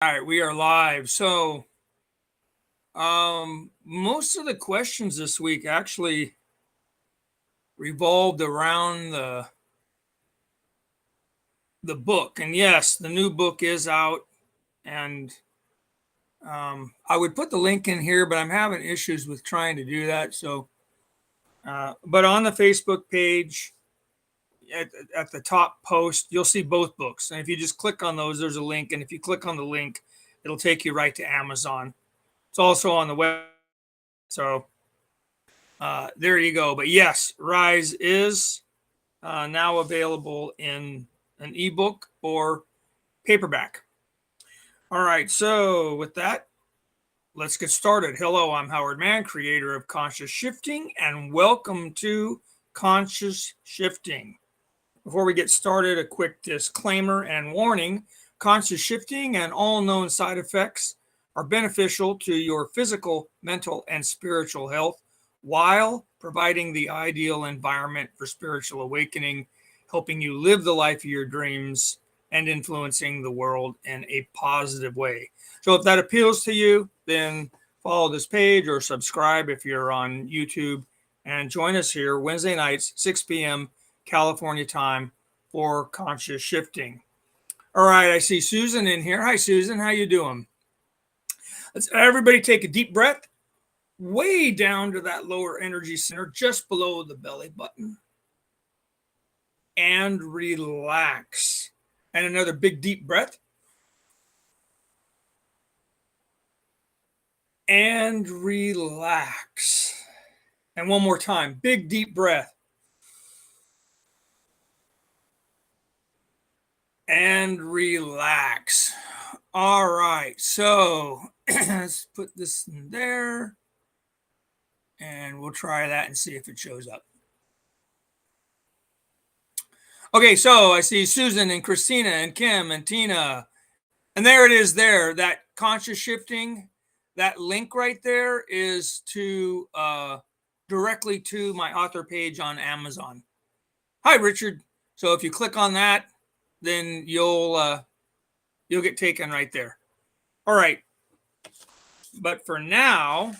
All right, we are live. Most of the questions this week actually revolved around the book. And yes, the new book is out, and I would put the link in here, but I'm having issues with trying to do that. But on the Facebook page, at the top post, you'll see both books. And if you just click on those, there's a link. And if you click on the link, it'll take you right to Amazon. It's also on the web. So there you go. But yes, Rise is now available in an ebook or paperback. All right, so with that, let's get started. Hello, I'm Howard Mann, creator of Conscious Shifting, and welcome to Conscious Shifting. Before we get started, a quick disclaimer and warning. Conscious shifting and all known side effects are beneficial to your physical, mental, and spiritual health while providing the ideal environment for spiritual awakening, helping you live the life of your dreams, and influencing the world in a positive way. So if that appeals to you, then follow this page or subscribe if you're on YouTube, and join us here Wednesday nights, 6 p.m. California time for Conscious Shifting. All right, I see Susan in here. Hi, Susan. How you doing? Let's everybody take a deep breath way down to that lower energy center just below the belly button and relax. And another big deep breath. And relax. And one more time, big deep breath. And relax. All right, so let's put this in there. And we'll try that and see if it shows up. Okay, so I see Susan and Christina and Kim and Tina. And there it is there, that Conscious Shifting. That link right there is to directly to my author page on Amazon. Hi, Richard. So if you click on that, then you'll get taken right there. All right. But for now,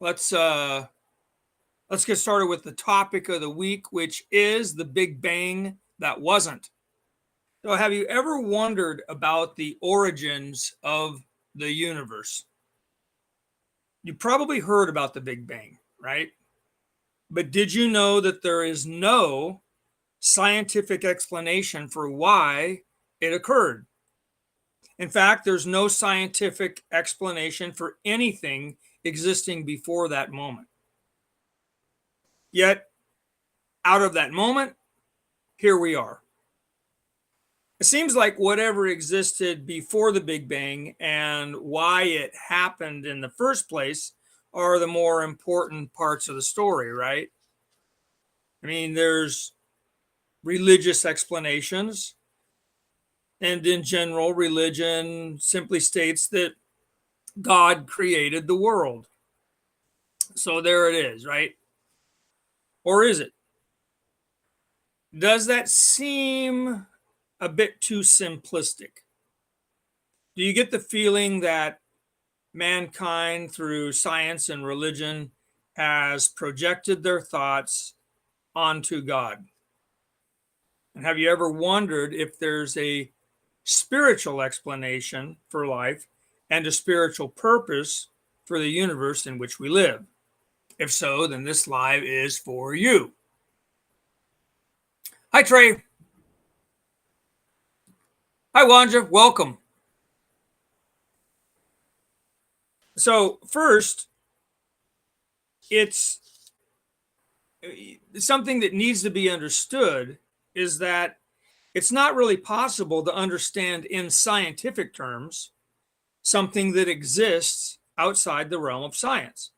let's get started with the topic of the week, which is the Big Bang that wasn't. So have you ever wondered about the origins of the universe? You probably heard about the Big Bang, right? But did you know that there is no scientific explanation for why it occurred? In fact, there's no scientific explanation for anything existing before that moment. Yet, out of that moment, here we are. It seems like whatever existed before the Big Bang and why it happened in the first place are the more important parts of the story, right? I mean, there's religious explanations, and in general, religion simply states that God created the world. So there it is, right? Or is it? Does that seem a bit too simplistic? Do you get the feeling that mankind, through science and religion, has projected their thoughts onto God? And have you ever wondered if there's a spiritual explanation for life and a spiritual purpose for the universe in which we live? If so, then this live is for you. Hi, Trey. Hi, Wanja. Welcome. So first, it's something that needs to be understood is that it's not really possible to understand in scientific terms something that exists outside the realm of science.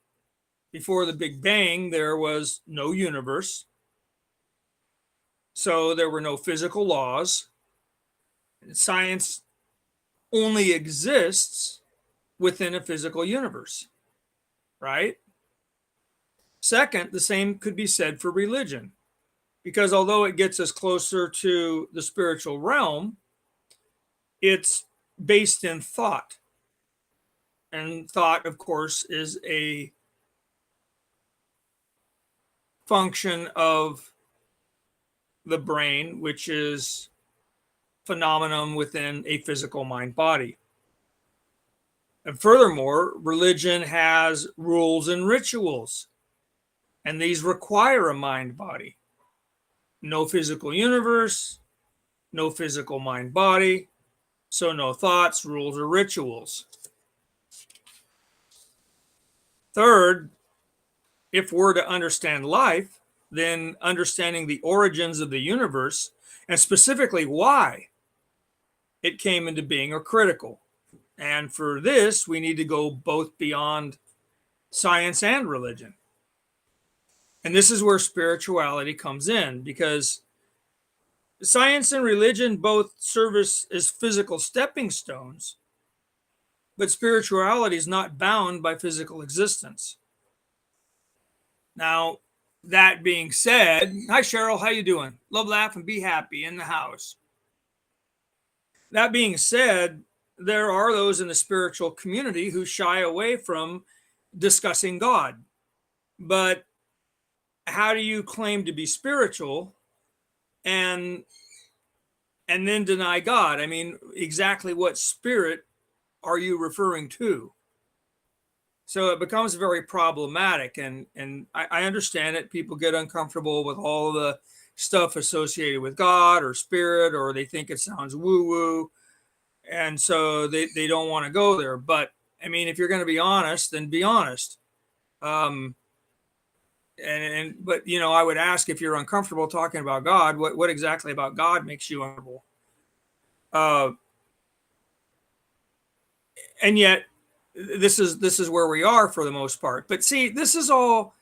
Before the Big Bang, there was no universe, so there were no physical laws. Science only exists within a physical universe, right? Second, the same could be said for religion, because although it gets us closer to the spiritual realm, It's based in thought. And thought, of course, is a function of the brain, which is phenomenon within a physical mind body. And furthermore, religion has rules and rituals, and these require a mind body. No physical universe, no physical mind body, so no thoughts, rules, or rituals. Third, if we're to understand life, then understanding the origins of the universe and specifically why it came into being are critical. And for this, we need to go both beyond science and religion. And this is where spirituality comes in, because science and religion both serve as physical stepping stones, but spirituality is not bound by physical existence. Now, that being said, hi Cheryl, how you doing? Love, laugh, and be happy in the house. That being said, there are those in the spiritual community who shy away from discussing God. But how do you claim to be spiritual and then deny God? I mean, exactly what spirit are you referring to? So it becomes very problematic, and I understand it. People get uncomfortable with all the stuff associated with God or spirit, or they think it sounds woo-woo, and so they don't want to go there. But I mean, if you're going to be honest, then be honest. Um, but you know, I would ask, if you're uncomfortable talking about God, what exactly about God makes you uncomfortable? Uh, and yet, this is where we are for the most part. But see, this is all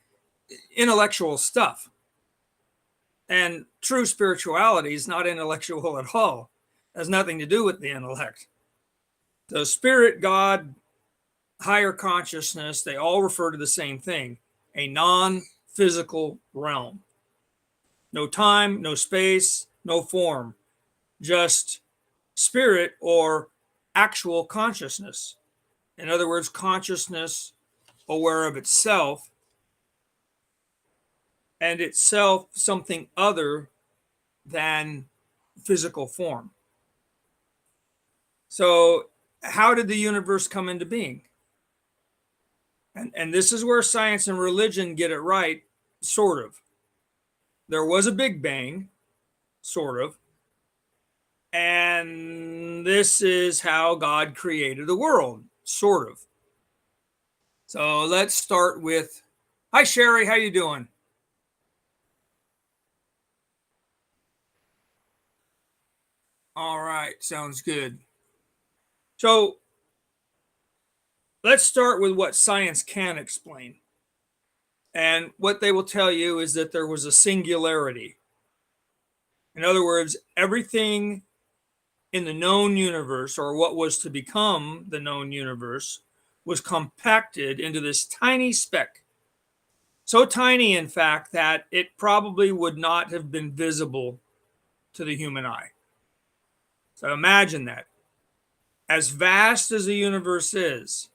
intellectual stuff, and true spirituality is not intellectual at all. It has nothing to do with the intellect. So spirit, God, higher consciousness, they all refer to the same thing: a non-physical realm. No time, no space, no form, just spirit or actual consciousness. In other words, consciousness aware of itself, and itself something other than physical form. So, how did the universe come into being? And this is where science and religion get it right, sort of. There was a Big Bang, sort of. And this is how God created the world, sort of. So let's start with, hi Sherry, how you doing? All right, sounds good. So let's start with what science can explain. And what they will tell you is that there was a singularity. In other words, everything in the known universe, or what was to become the known universe, was compacted into this tiny speck. So tiny, in fact, that it probably would not have been visible to the human eye. So imagine that. As vast as the universe is,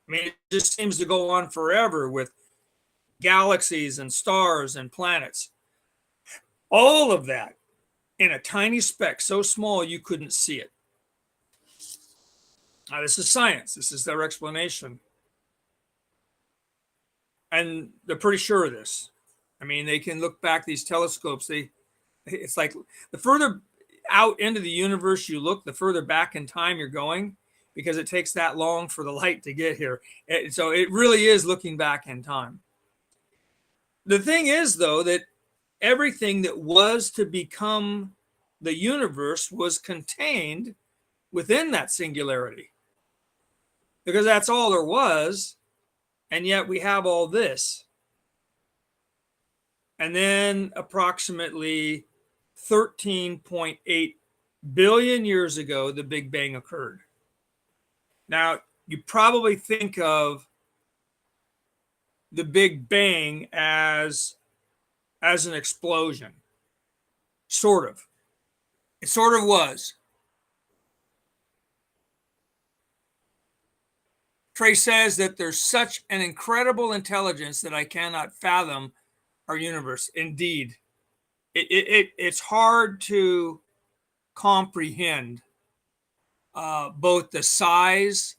I mean, it just seems to go on forever with galaxies and stars and planets. All of that in a tiny speck, so small you couldn't see it. Now, this is science. This is their explanation. And they're pretty sure of this. I mean, they can look back, these telescopes, it's like the further out into the universe you look, the further back in time you're going, because it takes that long for the light to get here. So it really is looking back in time. The thing is, though, that everything that was to become the universe was contained within that singularity, because that's all there was. And yet we have all this. And then approximately 13.8 billion years ago, the Big Bang occurred. Now, you probably think of the Big Bang as an explosion. Sort of. It sort of was. Trey says that there's such an incredible intelligence that I cannot fathom our universe. Indeed, it's hard to comprehend both the size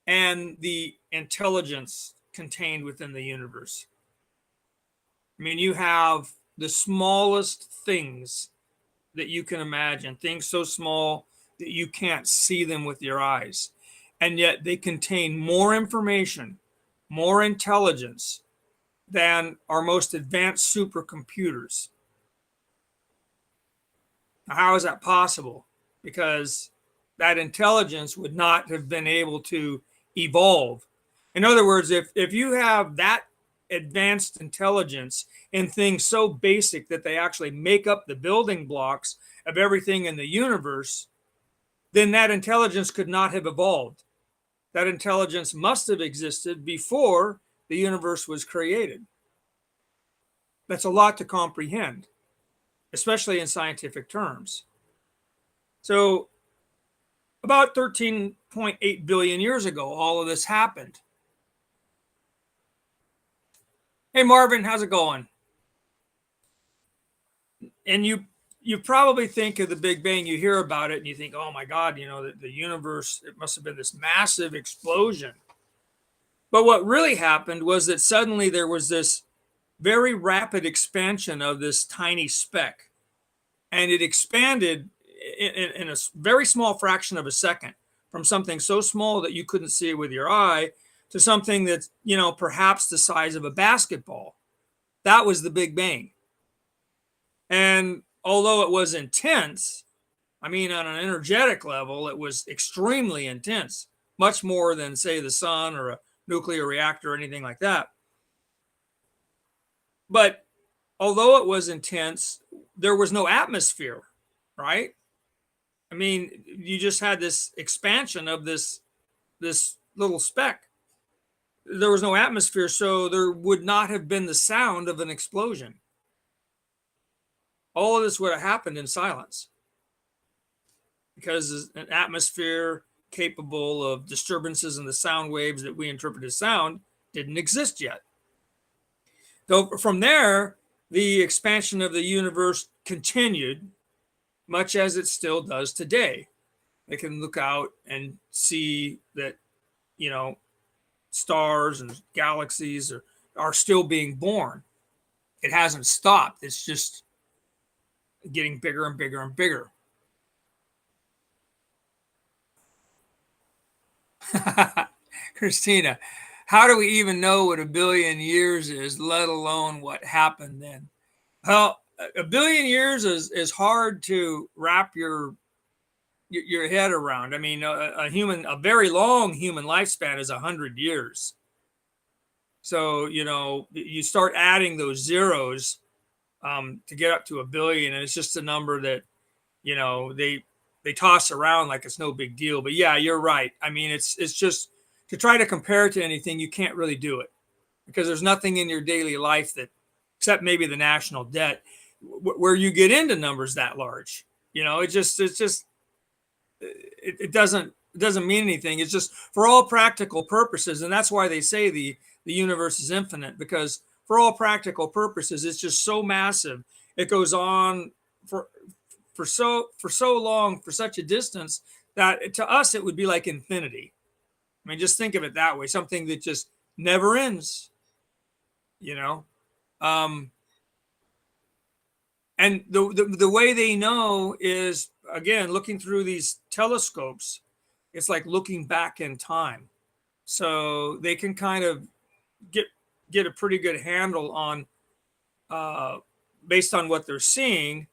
and the intelligence contained within the universe. I mean, you have the smallest things that you can imagine, things so small that you can't see them with your eyes. And yet they contain more information, more intelligence than our most advanced supercomputers. Now, how is that possible? Because that intelligence would not have been able to evolve. In other words, if you have that advanced intelligence in things so basic that they actually make up the building blocks of everything in the universe, then that intelligence could not have evolved. That intelligence must have existed before the universe was created. That's a lot to comprehend, especially in scientific terms. So, about 13.8 billion years ago, all of this happened. Hey, Marvin, how's it going? And you probably think of the Big Bang, you hear about it and you think, oh my God, you know, the universe, it must have been this massive explosion. But what really happened was that suddenly there was this very rapid expansion of this tiny speck. And it expanded in a very small fraction of a second from something so small that you couldn't see it with your eye to something that's, you know, perhaps the size of a basketball. That was the Big Bang. And although it was intense, I mean, on an energetic level, it was extremely intense, much more than, say, the sun or a nuclear reactor or anything like that. But although it was intense, there was no atmosphere, right? I mean, you just had this expansion of this little speck. There was no atmosphere, so there would not have been the sound of an explosion. All of this would have happened in silence because an atmosphere capable of disturbances in the sound waves that we interpret as sound didn't exist yet. Though from there, the expansion of the universe continued, much as it still does today. They can look out and see that, you know, stars and galaxies are still being born. It hasn't stopped. It's just getting bigger and bigger and bigger. Christina, how do we even know what a billion years is, let alone what happened then? Well, a billion years is hard to wrap your head around. I mean, a very long human lifespan is 100 years. So, you know, you start adding those zeros to get up to a billion, and it's just a number that, you know, they toss around like it's no big deal. But yeah, you're right. I mean, it's just to try to compare it to anything, you can't really do it because there's nothing in your daily life that, except maybe the national debt, where you get into numbers that large. You know, it doesn't mean anything. It's just for all practical purposes, and that's why they say the universe is infinite, because for all practical purposes, it's just so massive. It goes on for so long, for such a distance, that to us it would be like infinity. I mean, just think of it that way, something that just never ends, you know. And the way they know is, again, looking through these telescopes. It's like looking back in time, so they can kind of get a pretty good handle on, based on what they're seeing,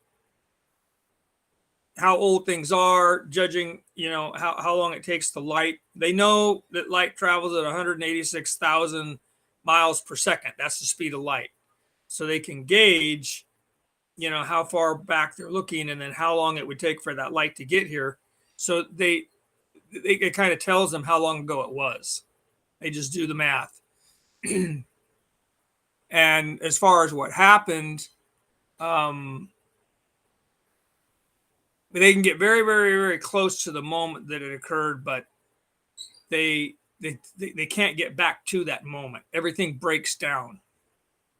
how old things are, judging, you know, how long it takes to light. They know that light travels at 186,000 miles per second. That's the speed of light. So they can gauge, you know, how far back they're looking and then how long it would take for that light to get here. So it kind of tells them how long ago it was. They just do the math. And as far as what happened, they can get very, very, very close to the moment that it occurred, but they they can't get back to that moment. Everything breaks down.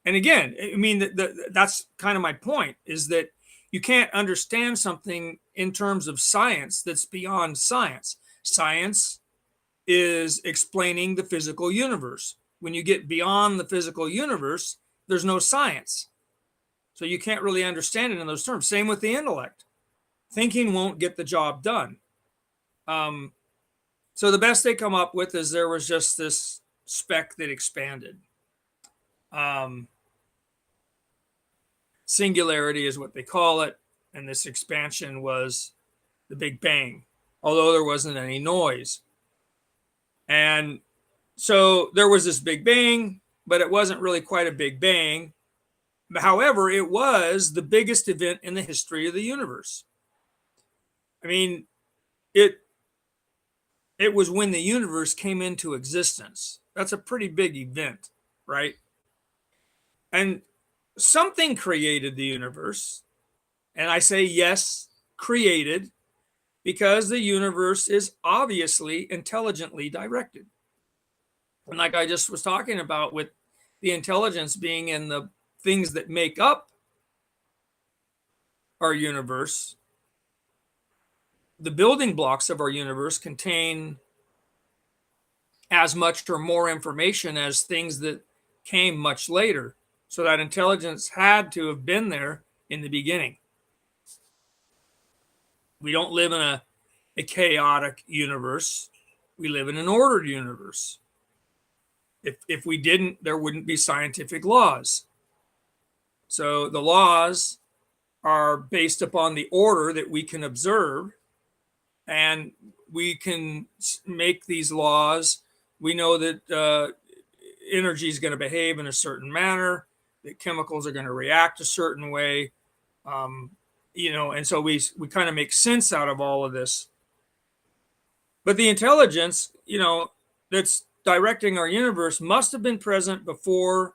And again, I mean, that's kind of my point, is that you can't understand something in terms of science that's beyond science. Science is explaining the physical universe. When you get beyond the physical universe, there's no science. So you can't really understand it in those terms. Same with the intellect. Thinking won't get the job done. So the best they come up with is there was just this speck that expanded. Singularity is what they call it. And this expansion was the Big Bang, although there wasn't any noise. And so there was this Big Bang, but it wasn't really quite a Big Bang. However, it was the biggest event in the history of the universe. I mean, it was when the universe came into existence. That's a pretty big event, right? And something created the universe. And I say, yes, created, because the universe is obviously intelligently directed. And like I just was talking about, with the intelligence being in the things that make up our universe, the building blocks of our universe contain as much or more information as things that came much later. So that intelligence had to have been there in the beginning. We don't live in a chaotic universe. We live in an ordered universe. If we didn't, there wouldn't be scientific laws. So the laws are based upon the order that we can observe, and we can make these laws. We know that energy is going to behave in a certain manner, that chemicals are going to react a certain way, and so we kind of make sense out of all of this. But the intelligence, that's directing our universe must have been present before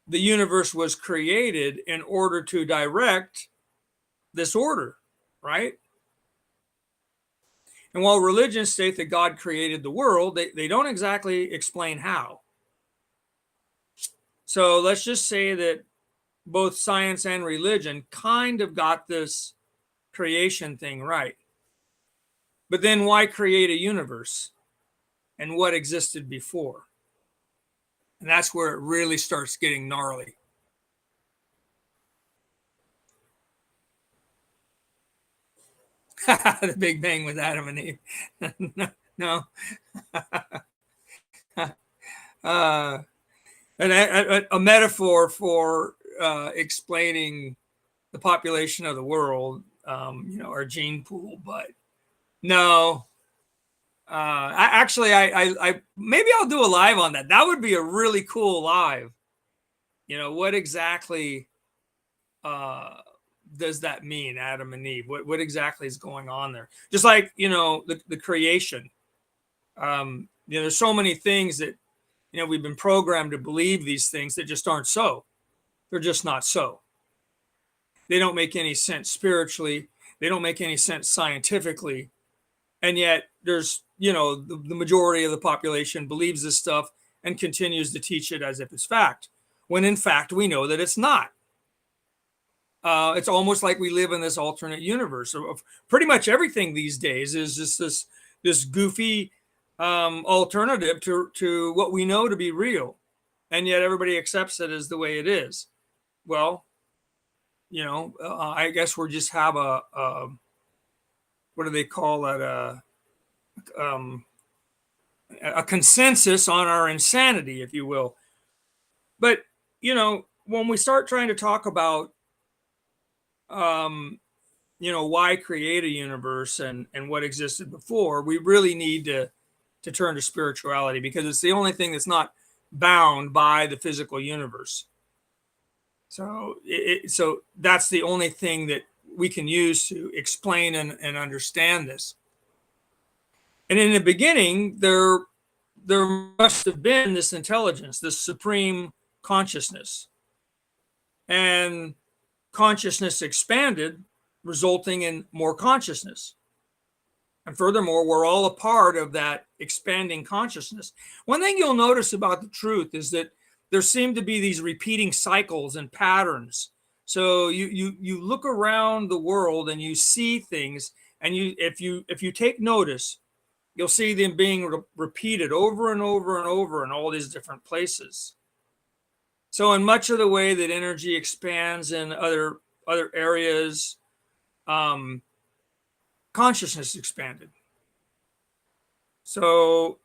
the universe was created in order to direct this order, right? And while religions state that God created the world, they don't exactly explain how. So let's just say that both science and religion kind of got this creation thing right. But then why create a universe? And what existed before? And that's where it really starts getting gnarly. The Big Bang with Adam and Eve. No. A metaphor for explaining the population of the world, our gene pool, but no. I maybe I'll do a live on that. That would be a really cool live. What exactly does that mean, Adam and Eve? What exactly is going on there? Just like, the creation. There's so many things that, we've been programmed to believe these things that just aren't so. They're just not so. They don't make any sense spiritually. They don't make any sense scientifically. And yet there's, the majority of the population believes this stuff and continues to teach it as if it's fact, when in fact we know that it's not. It's almost like we live in this alternate universe of pretty much everything these days is just this goofy alternative to what we know to be real. And yet everybody accepts it as the way it is. Well, I guess we just have a what do they call that? A consensus on our insanity, if you will. But, when we start trying to talk about, why create a universe and what existed before, we really need to turn to spirituality, because it's the only thing that's not bound by the physical universe. So, so that's the only thing that we can use to explain and understand this. And in the beginning, there must have been this intelligence, this supreme consciousness. And consciousness expanded, resulting in more consciousness. And furthermore, we're all a part of that expanding consciousness. One thing you'll notice about the truth is that there seem to be these repeating cycles and patterns. So you look around the world and you see things, and if you take notice, you'll see them being repeated over and over and over in all these different places. So in much of the way that energy expands in other areas, consciousness expanded. So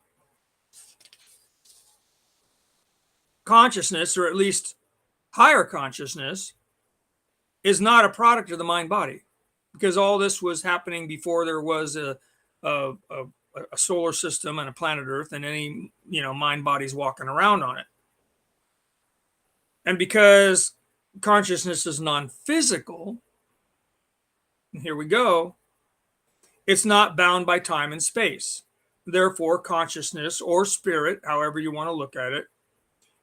consciousness, or at least higher consciousness, is not a product of the mind body, because all this was happening before there was a solar system and a planet Earth and any mind bodies walking around on it. And because consciousness is non-physical, and here we go, it's not bound by time and space. Therefore, consciousness, or spirit, however you want to look at it,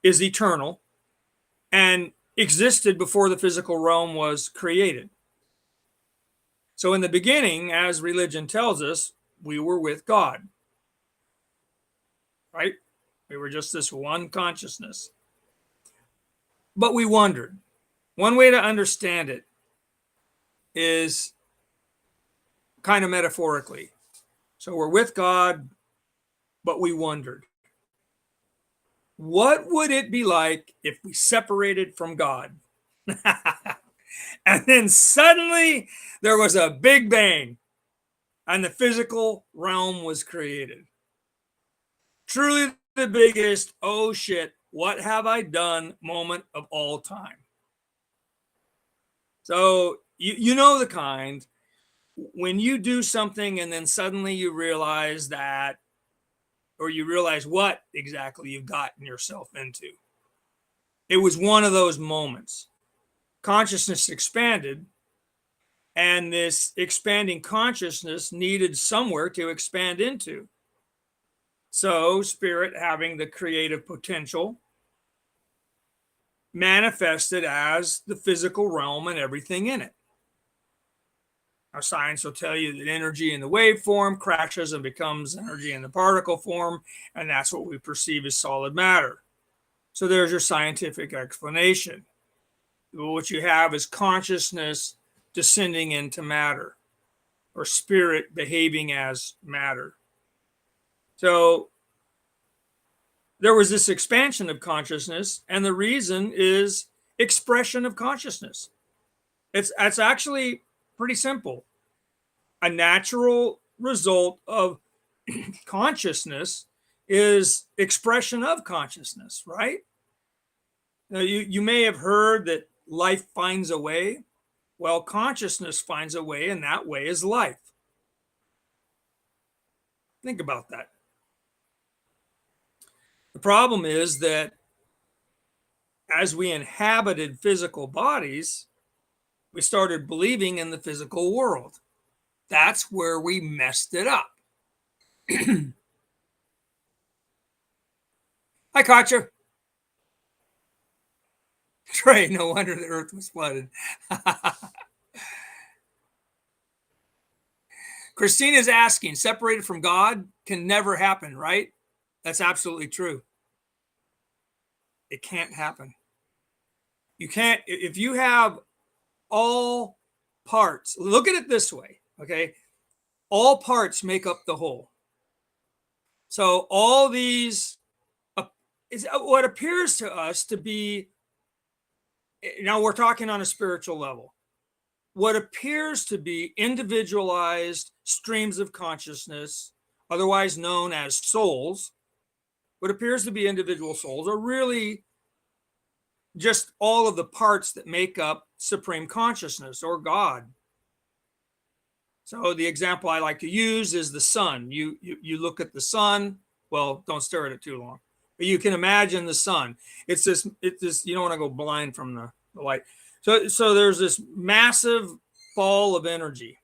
is eternal and existed before the physical realm was created. So in the beginning, as religion tells us, we were with God, right? We were just this one consciousness. But we wondered. One way to understand it is kind of metaphorically. So we're with God, but we wondered, what would it be like if we separated from God? And then suddenly there was a big bang and the physical realm was created. Truly the biggest, oh shit, what have I done moment of all time. So you know the kind, when you do something and then suddenly you realize that, or you realize what exactly you've gotten yourself into. It was one of those moments. Consciousness expanded, and this expanding consciousness needed somewhere to expand into. So spirit, having the creative potential, manifested as the physical realm and everything in it. Our science will tell you that energy in the wave form crashes and becomes energy in the particle form, and that's what we perceive as solid matter. So there's your scientific explanation. What you have is consciousness descending into matter, or spirit behaving as matter. So there was this expansion of consciousness, and the reason is expression of consciousness. It's actually pretty simple. A natural result of consciousness is expression of consciousness, right? Now, you may have heard that life finds a way. Well, consciousness finds a way, and that way is life. Think about that. The problem is that as we inhabited physical bodies, we started believing in the physical world. That's where we messed it up. Hi, Katja. Trey, no wonder the earth was flooded. Christina's asking, separated from God can never happen, right? That's absolutely true. It can't happen. You can't, if you have all parts, look at it this way, okay? All parts make up the whole. So all these is what appears to us to be, now we're talking on a spiritual level, what appears to be individualized streams of consciousness, otherwise known as souls, what appears to be individual souls are really just all of the parts that make up supreme consciousness, or God. So the example I like to use is the sun. You look at the sun. Well, don't stare at it too long. But you can imagine the sun. It's this. You don't want to go blind from the light. So there's this massive ball of energy,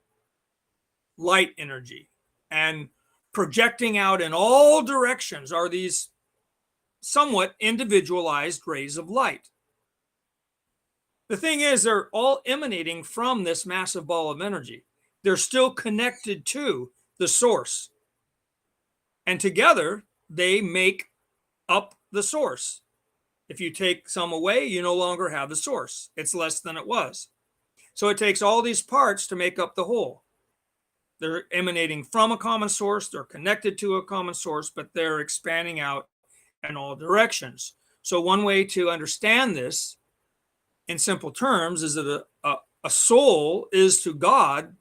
light energy, and projecting out in all directions are these somewhat individualized rays of light. The thing is, they're all emanating from this massive ball of energy. They're still connected to the source. And together, they make up the source. If you take some away, you no longer have the source. It's less than it was. So it takes all these parts to make up the whole. They're emanating from a common source. They're connected to a common source, but they're expanding out in all directions. So one way to understand this in simple terms is that a soul is to God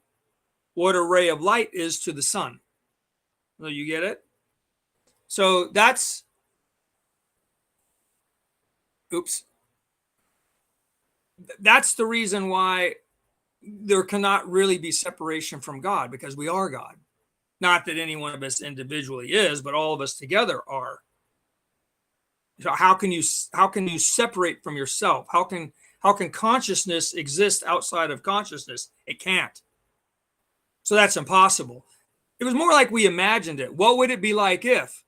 what a ray of light is to the sun. So you get it? So that's the reason why there cannot really be separation from God, because we are God. Not that any one of us individually is, but all of us together are. So how can you separate from yourself? How can consciousness exist outside of consciousness? It can't. So that's impossible. It was more like we imagined it. What would it be like if?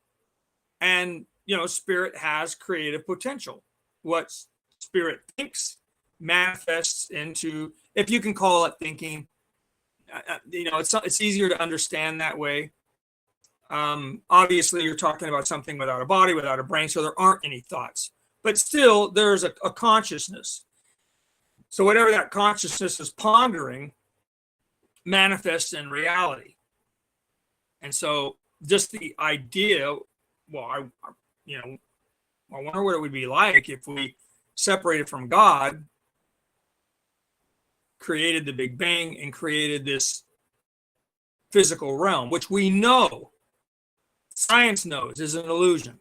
And spirit has creative potential. What spirit thinks manifests into, if you can call it thinking, it's easier to understand that way. Obviously, you're talking about something without a body, without a brain, so there aren't any thoughts. But still, there's a consciousness. So whatever that consciousness is pondering manifests in reality. And so just the idea, I wonder what it would be like if we separated from God, created the Big Bang, and created this physical realm, which we know, science knows, is an illusion.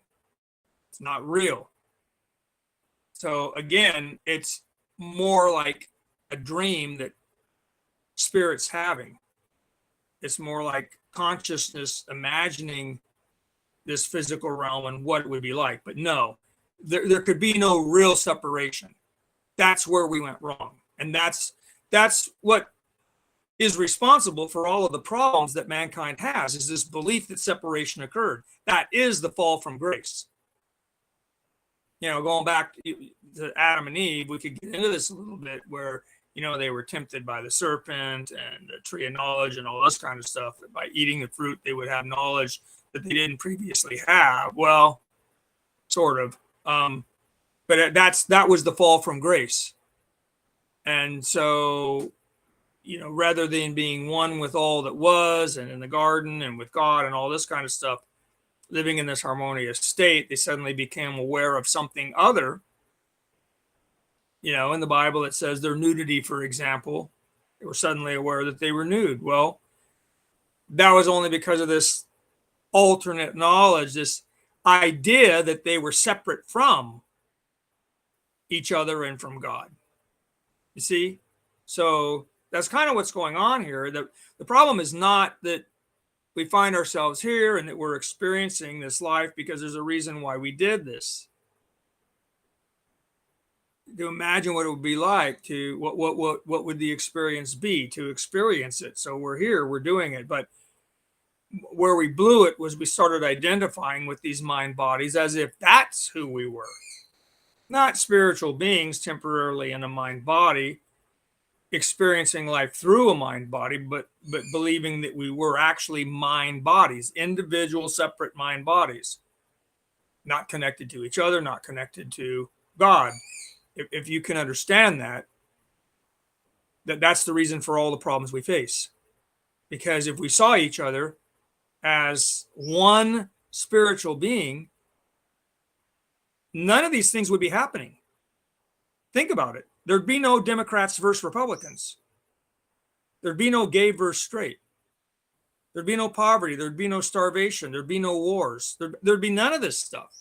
It's not real. So again, it's more like a dream that spirit's having. It's more like consciousness imagining this physical realm and what it would be like. But no, there could be no real separation. That's where we went wrong. And that's what is responsible for all of the problems that mankind has, is this belief that separation occurred. That is the fall from grace. Going back to Adam and Eve, we could get into this a little bit, where they were tempted by the serpent and the tree of knowledge and all this kind of stuff, that by eating the fruit they would have knowledge that they didn't previously have. Well, sort of, but that was the fall from grace. And so rather than being one with all that was, and in the garden and with God and all this kind of stuff, living in this harmonious state, they suddenly became aware of something other. In the Bible, it says their nudity, for example. They were suddenly aware that they were nude. Well, that was only because of this alternate knowledge, this idea that they were separate from each other and from God. You see? So that's kind of what's going on here. The problem is not that we find ourselves here and that we're experiencing this life because there's a reason why we did this. To imagine what it would be like to, what would the experience be to experience it. So we're here, we're doing it. But where we blew it was we started identifying with these mind bodies as if that's who we were. Not spiritual beings temporarily in a mind body, experiencing life through a mind body, but believing that we were actually mind bodies, individual, separate mind bodies, not connected to each other, not connected to God. If you can understand that's the reason for all the problems we face. Because if we saw each other as one spiritual being, none of these things would be happening. Think about it. There'd be no Democrats versus Republicans. There'd be no gay versus straight. There'd be no poverty. There'd be no starvation. There'd be no wars. There'd be none of this stuff.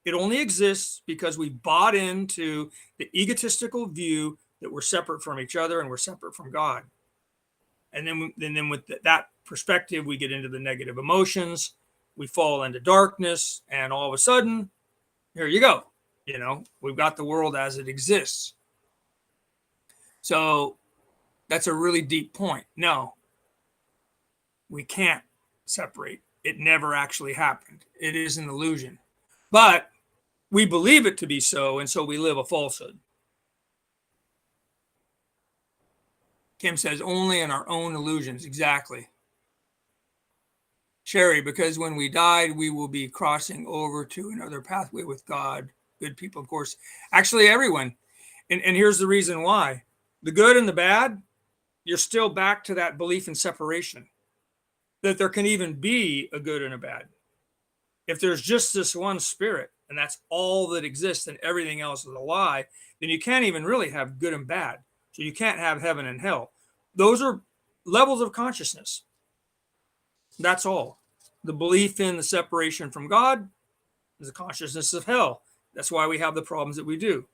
It only exists because we bought into the egotistical view that we're separate from each other and we're separate from God. And then with that perspective, we get into the negative emotions. We fall into darkness, and all of a sudden, here you go. We've got the world as it exists. So that's a really deep point. No, we can't separate. It never actually happened. It is an illusion. But we believe it to be so, and so we live a falsehood. Kim says, only in our own illusions. Exactly. Sherry, because when we died, we will be crossing over to another pathway with God. Good people, of course. Actually, everyone. And here's the reason why. The good and the bad, you're still back to that belief in separation, that there can even be a good and a bad. If there's just this one spirit, and that's all that exists and everything else is a lie, then you can't even really have good and bad. So you can't have heaven and hell. Those are levels of consciousness. That's all. The belief in the separation from God is a consciousness of hell. That's why we have the problems that we do.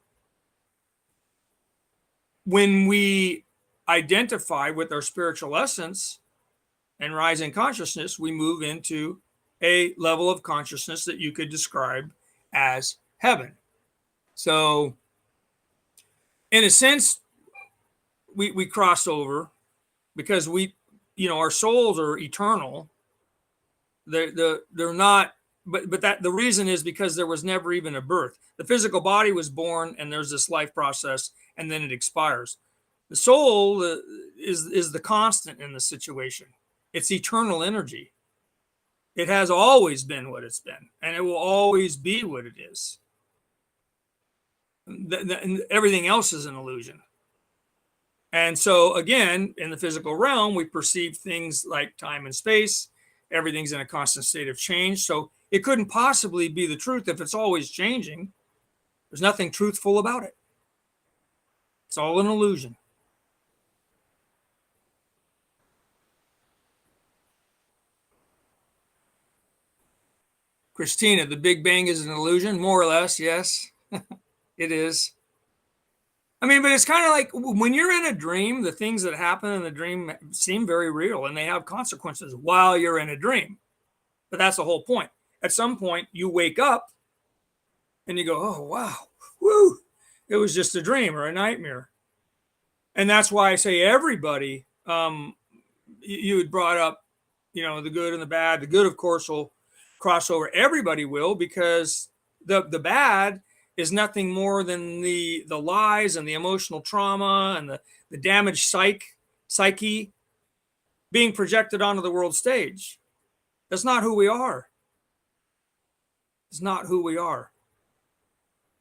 When we identify with our spiritual essence and rise in consciousness, we move into a level of consciousness that you could describe as heaven. So, in a sense, we cross over because our souls are eternal. They're not, but that the reason is because there was never even a birth. The physical body was born, and there's this life process, and then it expires. The soul is the constant in the situation. It's eternal energy. It has always been what it's been, and it will always be what it is. Everything else is an illusion. And so, again, in the physical realm, we perceive things like time and space. Everything's in a constant state of change. So it couldn't possibly be the truth if it's always changing. There's nothing truthful about it. It's all an illusion. Christina, the Big Bang is an illusion, more or less. Yes, it is. I mean, but it's kind of like when you're in a dream, the things that happen in the dream seem very real, and they have consequences while you're in a dream. But that's the whole point. At some point, you wake up and you go, oh, wow, woo, it was just a dream or a nightmare. And that's why I say everybody, you had brought up, the good and the bad. The good, of course, will cross over. Everybody will, because the bad is nothing more than the lies and the emotional trauma and the damaged psyche being projected onto the world stage. That's not who we are. It's not who we are.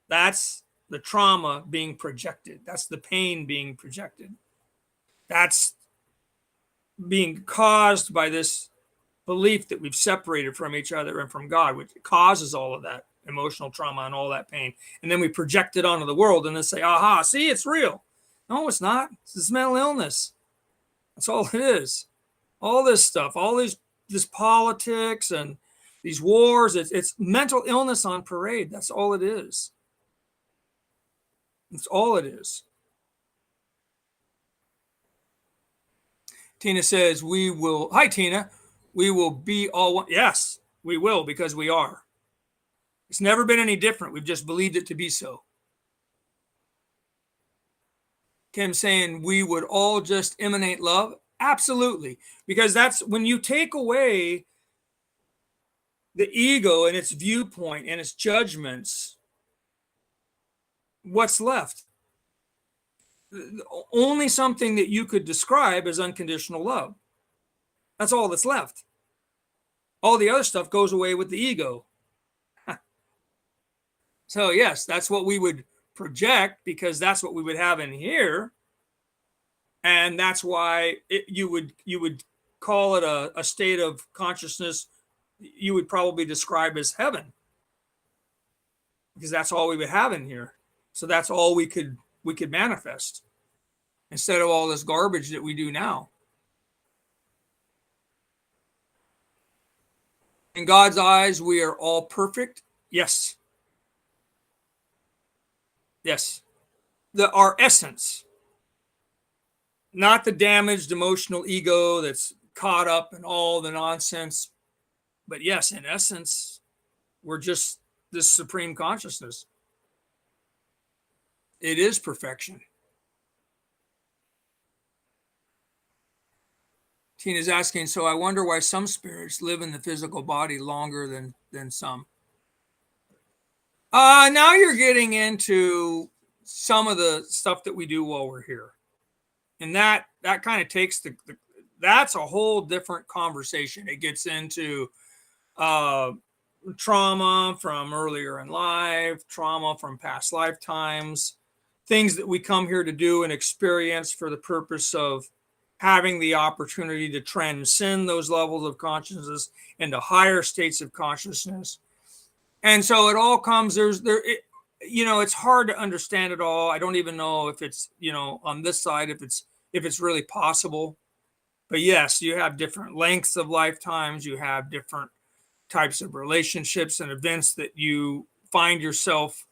That's the trauma being projected. That's the pain being projected. That's being caused by this belief that we've separated from each other and from God, which causes all of that emotional trauma and all that pain. And then we project it onto the world and then say, aha, see, it's real. No, it's not. It's mental illness. That's all it is. All this stuff, this politics and these wars, it's mental illness on parade. That's all it is. That's all it is. Tina says, hi, Tina, we will be all one. Yes, we will, because we are. It's never been any different. We've just believed it to be so. Kim saying we would all just emanate love. Absolutely. Because that's when you take away the ego and its viewpoint and its judgments, what's left? Only something that you could describe as unconditional love. That's all that's left. All the other stuff goes away with the ego. So yes, that's what we would project, because that's what we would have in here. And that's why you would call it a state of consciousness you would probably describe as heaven, because that's all we would have in here. So that's all we could manifest, instead of all this garbage that we do now. In God's eyes, we are all perfect. Yes. Yes. Our essence, not the damaged emotional ego that's caught up in all the nonsense. But yes, in essence, we're just this supreme consciousness. It is perfection. Tina's asking, so I wonder why some spirits live in the physical body longer than some. Now you're getting into some of the stuff that we do while we're here. And that kind of takes the that's a whole different conversation. It gets into trauma from earlier in life, trauma from past lifetimes, things that we come here to do and experience for the purpose of having the opportunity to transcend those levels of consciousness into higher states of consciousness. And so it all comes, it's hard to understand it all. I don't even know if it's, on this side, if it's really possible. But yes, you have different lengths of lifetimes. You have different types of relationships and events that you find yourself,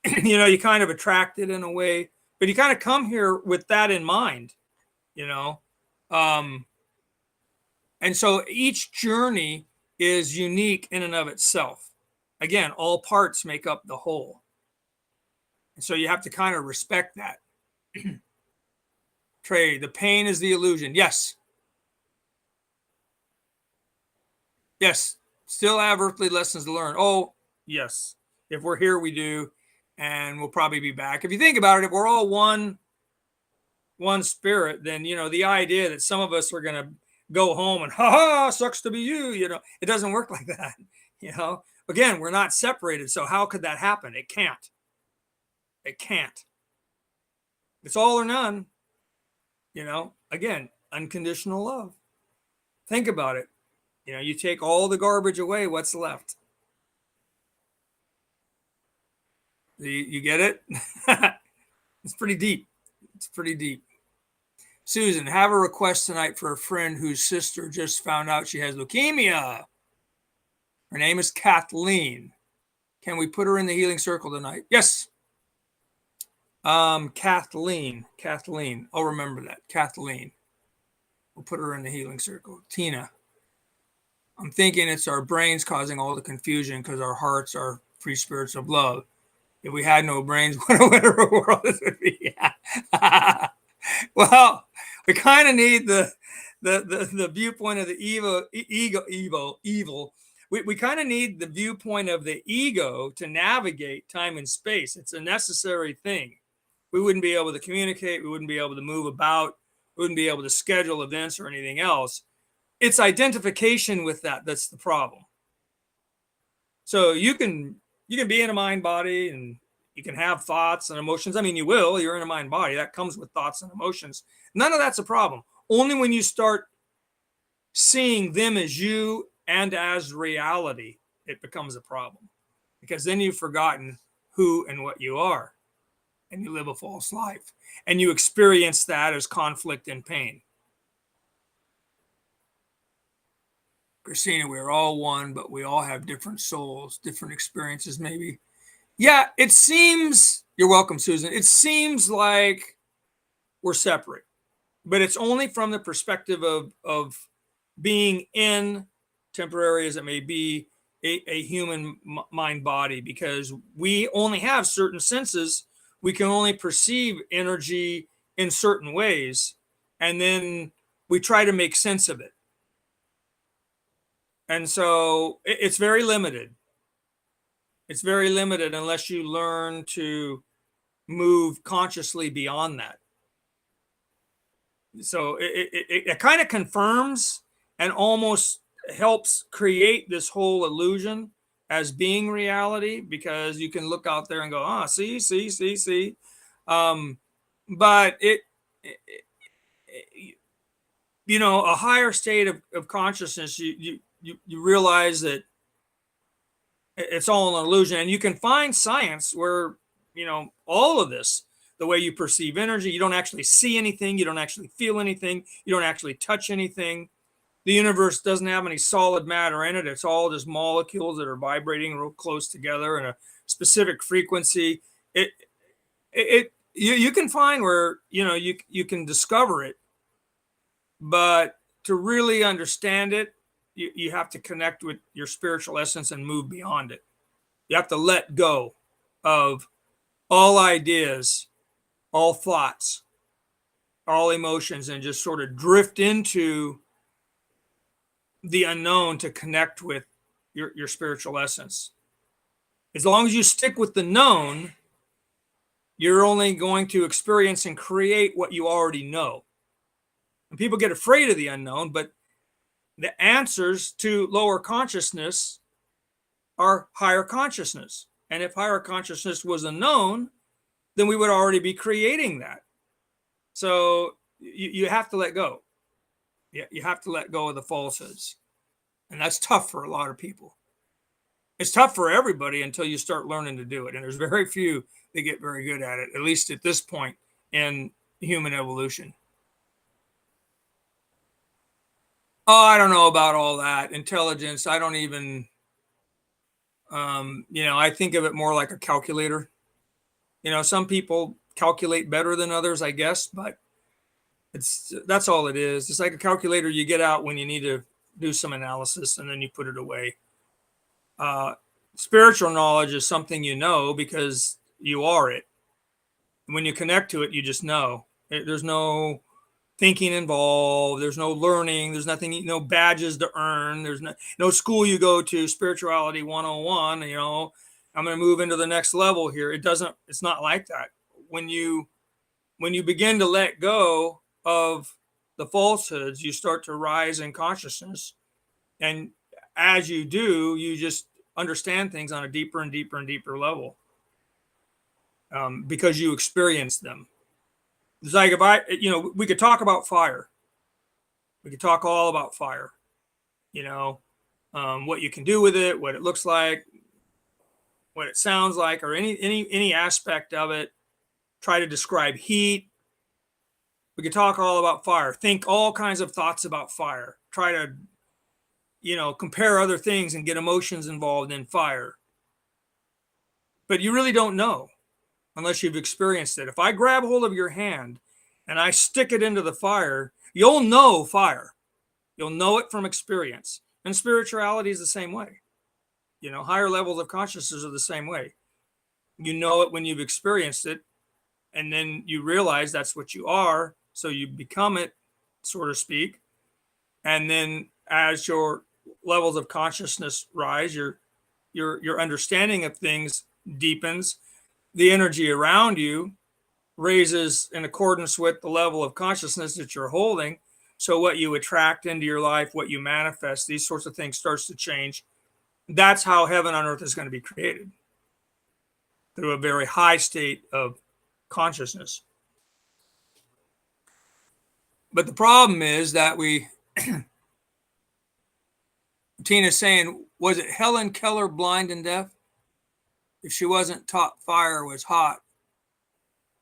you kind of attracted in a way, but you kind of come here with that in mind, and so each journey is unique in and of itself. Again, all parts make up the whole. And so you have to kind of respect that. Trey, the pain is the illusion. Yes. Yes. Still have earthly lessons to learn. Oh, yes. If we're here, we do. And we'll probably be back. If you think about it, if we're all one spirit, then, the idea that some of us are going to go home and, sucks to be you, it doesn't work like that. Again, we're not separated. So how could that happen? It can't. It can't. It's all or none. Again, unconditional love. Think about it. You take all the garbage away, what's left? You get it? It's pretty deep. It's pretty deep. Susan, have a request tonight for a friend whose sister just found out she has leukemia. Her name is Kathleen. Can we put her in the healing circle tonight? Yes. Kathleen. I'll remember that. Kathleen. We'll put her in the healing circle. Tina. I'm thinking it's our brains causing all the confusion because our hearts are free spirits of love. If we had no brains, what a wonderful world this would be. Well, we kind of need the viewpoint of the evil. We kind of need the viewpoint of the ego to navigate time and space. It's a necessary thing. We wouldn't be able to communicate. We wouldn't be able to move about. We wouldn't be able to schedule events or anything else. It's identification with that's the problem. So you can be in a mind body and you can have thoughts and emotions. I mean, you're in a mind body. That comes with thoughts and emotions. None of that's a problem. Only when you start seeing them as you and as reality, it becomes a problem. Because then you've forgotten who and what you are. And you live a false life. And you experience that as conflict and pain. Christina, we're all one, but we all have different souls, different experiences, maybe. Yeah, it seems, you're welcome, Susan. It seems like we're separate, but it's only from the perspective of being in, temporary as it may be, a human mind body, because we only have certain senses. We can only perceive energy in certain ways, and then we try to make sense of it. And so it's very limited. It's very limited unless you learn to move consciously beyond that. So it kind of confirms and almost helps create this whole illusion as being reality, because you can look out there and go, see. But a higher state of consciousness, you realize that it's all an illusion. And you can find science where, all of this, the way you perceive energy, you don't actually see anything. You don't actually feel anything. You don't actually touch anything. The universe doesn't have any solid matter in it. It's all just molecules that are vibrating real close together in a specific frequency. You can find where, you can discover it, but to really understand it, you have to connect with your spiritual essence and move beyond it. You have to let go of all ideas, all thoughts, all emotions, and just sort of drift into the unknown to connect with your spiritual essence. As long as you stick with the known, you're only going to experience and create what you already know. And people get afraid of the unknown, but the answers to lower consciousness are higher consciousness. And if higher consciousness was unknown, then we would already be creating that. So you have to let go. You have to let go of the falsehoods. And that's tough for a lot of people. It's tough for everybody until you start learning to do it. And there's very few that get very good at it, at least at this point in human evolution. Oh, I don't know about all that. Intelligence, I don't even, I think of it more like a calculator. Some people calculate better than others, I guess, but that's all it is. It's like a calculator you get out when you need to do some analysis, and then you put it away. Spiritual knowledge is something you know because you are it. When you connect to it, you just know. There's no thinking involved. There's no learning. There's nothing, no badges to earn. There's no school you go to, spirituality 101, I'm going to move into the next level here. It's not like that. When you begin to let go of the falsehoods, you start to rise in consciousness. And as you do, you just understand things on a deeper and deeper and deeper level, because you experience them. It's like we could talk about fire. We could talk all about fire, what you can do with it, what it looks like, what it sounds like, or any aspect of it. Try to describe heat. We could talk all about fire. Think all kinds of thoughts about fire. Try to, compare other things and get emotions involved in fire. But you really don't know unless you've experienced it. If I grab hold of your hand and I stick it into the fire, you'll know fire. You'll know it from experience. And spirituality is the same way. Higher levels of consciousness are the same way. You know it when you've experienced it, and then you realize that's what you are. So you become it, so to speak. And then as your levels of consciousness rise, your understanding of things deepens. The energy around you raises in accordance with the level of consciousness that you're holding. So what you attract into your life, what you manifest, these sorts of things starts to change. That's how heaven on earth is going to be created, through a very high state of consciousness. But the problem is that Tina's saying, was it Helen Keller blind and deaf? If she wasn't taught fire was hot,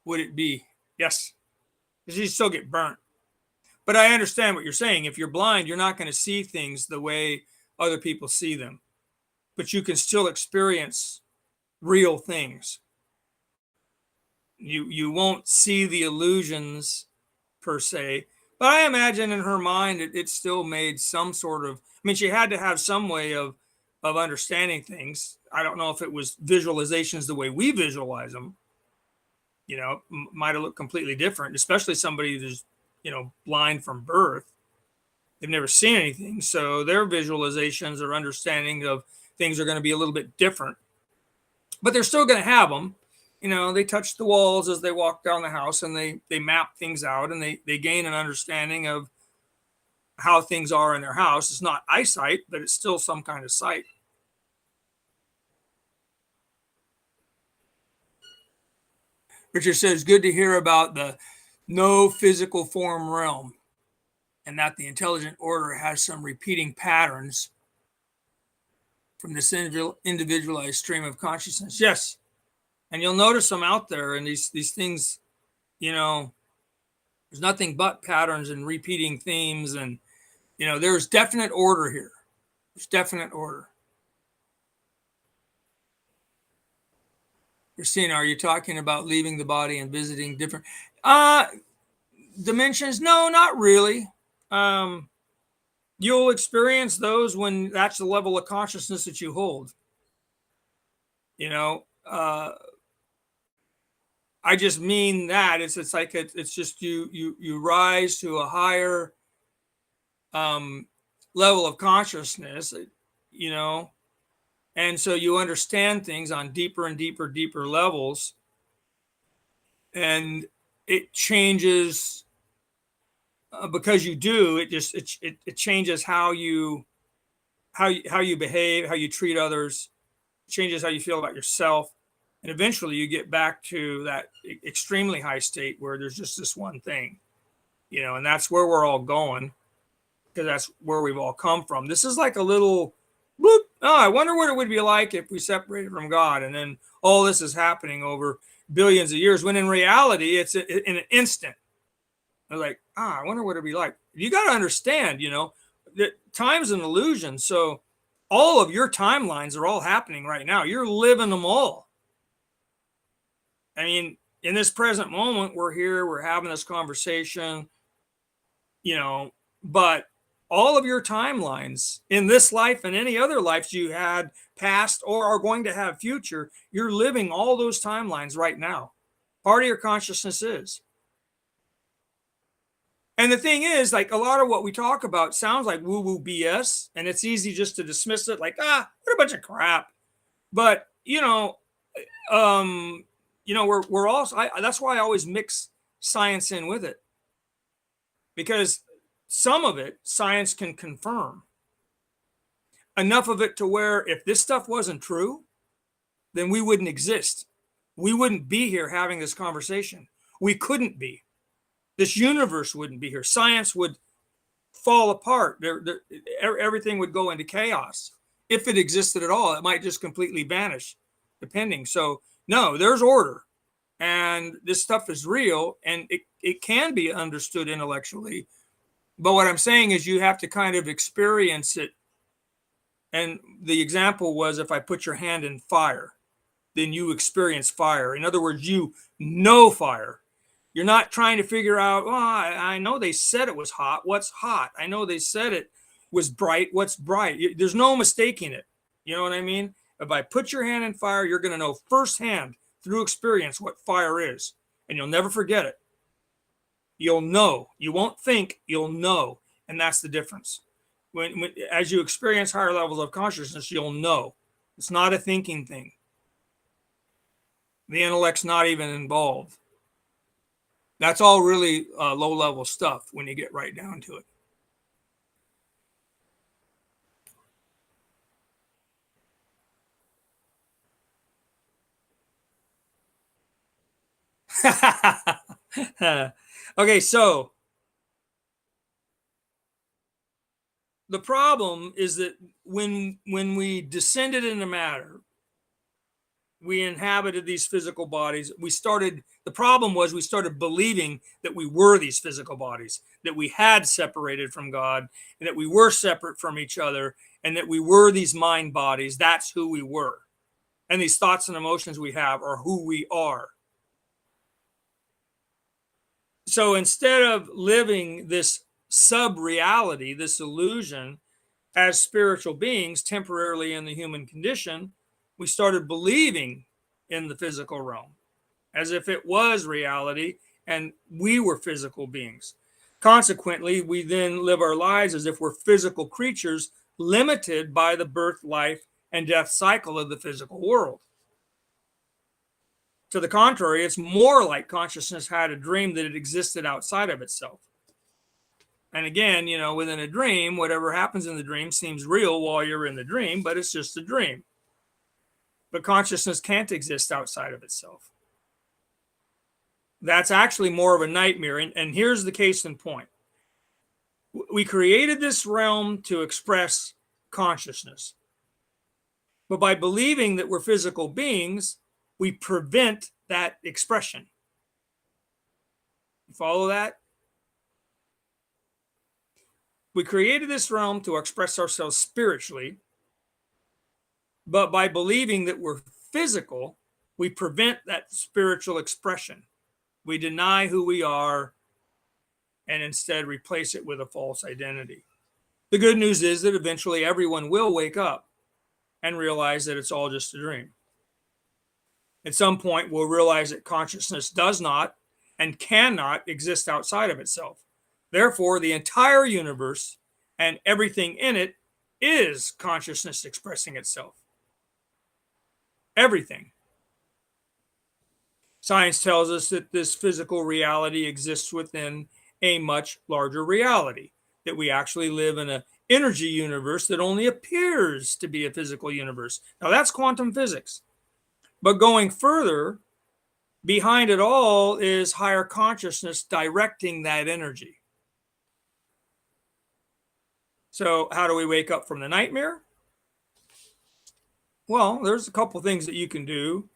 would it be? Yes. She'd still get burnt. But I understand what you're saying. If you're blind, you're not going to see things the way other people see them. But you can still experience real things. You won't see the illusions per se. But I imagine in her mind it still made some sort of, she had to have some way of understanding things. I don't know if it was visualizations the way we visualize them. Might have looked completely different, especially somebody who's, blind from birth. They've never seen anything. So their visualizations or understanding of things are going to be a little bit different. But they're still going to have them. They touch the walls as they walk down the house, and they map things out, and they gain an understanding of how things are in their house. It's not eyesight, but it's still some kind of sight. Richard says, good to hear about the no physical form realm, and that the intelligent order has some repeating patterns from this individualized stream of consciousness. Yes. And you'll notice them out there, and these things, there's nothing but patterns and repeating themes, and there's definite order here. There's definite order. Christina, are you talking about leaving the body and visiting different dimensions? No, not really. You'll experience those when that's the level of consciousness that you hold. I just mean that it's like it's just you rise to a higher level of consciousness, and so you understand things on deeper and deeper levels, and it changes because you do, it changes how you behave, how you treat others, changes how you feel about yourself, and eventually you get back to that extremely high state where there's just this one thing, and that's where we're all going, because that's where we've all come from. This is like a little bloop. Oh, I wonder what it would be like if we separated from God, and then all this is happening over billions of years, when in reality it's in an instant. I was like, I wonder what it'd be like. You got to understand, that time's an illusion. So all of your timelines are all happening right now. You're living them all. I mean, in this present moment, we're here, we're having this conversation, but all of your timelines in this life and any other lives you had past or are going to have future, you're living all those timelines right now. Part of your consciousness is. And the thing is, like, a lot of what we talk about sounds like woo-woo BS, and it's easy just to dismiss it like, what a bunch of crap. But, we're also, that's why I always mix science in with it, because some of it science can confirm, enough of it to where if this stuff wasn't true, then we wouldn't exist. We wouldn't be here having this conversation. We couldn't be. This universe wouldn't be here. Science would fall apart. Everything would go into chaos. If it existed at all, it might just completely vanish, depending. So, no, there's order. And this stuff is real, and it can be understood intellectually. But what I'm saying is you have to kind of experience it. And the example was, if I put your hand in fire, then you experience fire. In other words, you know fire. You're not trying to figure out, I know they said it was hot. What's hot? I know they said it was bright. What's bright? There's no mistaking it. You know what I mean? If I put your hand in fire, you're going to know firsthand through experience what fire is. And you'll never forget it. You'll know. You won't think, you'll know. And that's the difference. As you experience higher levels of consciousness, you'll know. It's not a thinking thing. The intellect's not even involved. That's all really low-level stuff when you get right down to it. Okay, so the problem is that when we descended into matter, we inhabited these physical bodies. The problem was we started believing that we were these physical bodies, that we had separated from God, and that we were separate from each other, and that we were these mind bodies. That's who we were. And these thoughts and emotions we have are who we are. So instead of living this sub-reality, this illusion, as spiritual beings temporarily in the human condition, we started believing in the physical realm as if it was reality and we were physical beings. Consequently, we then live our lives as if we're physical creatures limited by the birth, life, and death cycle of the physical world. To the contrary, it's more like consciousness had a dream that it existed outside of itself. And again, within a dream, whatever happens in the dream seems real while you're in the dream, but it's just a dream. But consciousness can't exist outside of itself. That's actually more of a nightmare. And here's the case in point. We created this realm to express consciousness. But by believing that we're physical beings, we prevent that expression. You follow that? We created this realm to express ourselves spiritually. But by believing that we're physical, we prevent that spiritual expression. We deny who we are and instead replace it with a false identity. The good news is that eventually everyone will wake up and realize that it's all just a dream. At some point, we'll realize that consciousness does not and cannot exist outside of itself. Therefore, the entire universe and everything in it is consciousness expressing itself. Everything. Science tells us that this physical reality exists within a much larger reality, that we actually live in an energy universe that only appears to be a physical universe. Now, that's quantum physics. But going further, behind it all is higher consciousness directing that energy. So, how do we wake up from the nightmare? Well, there's a couple things that you can do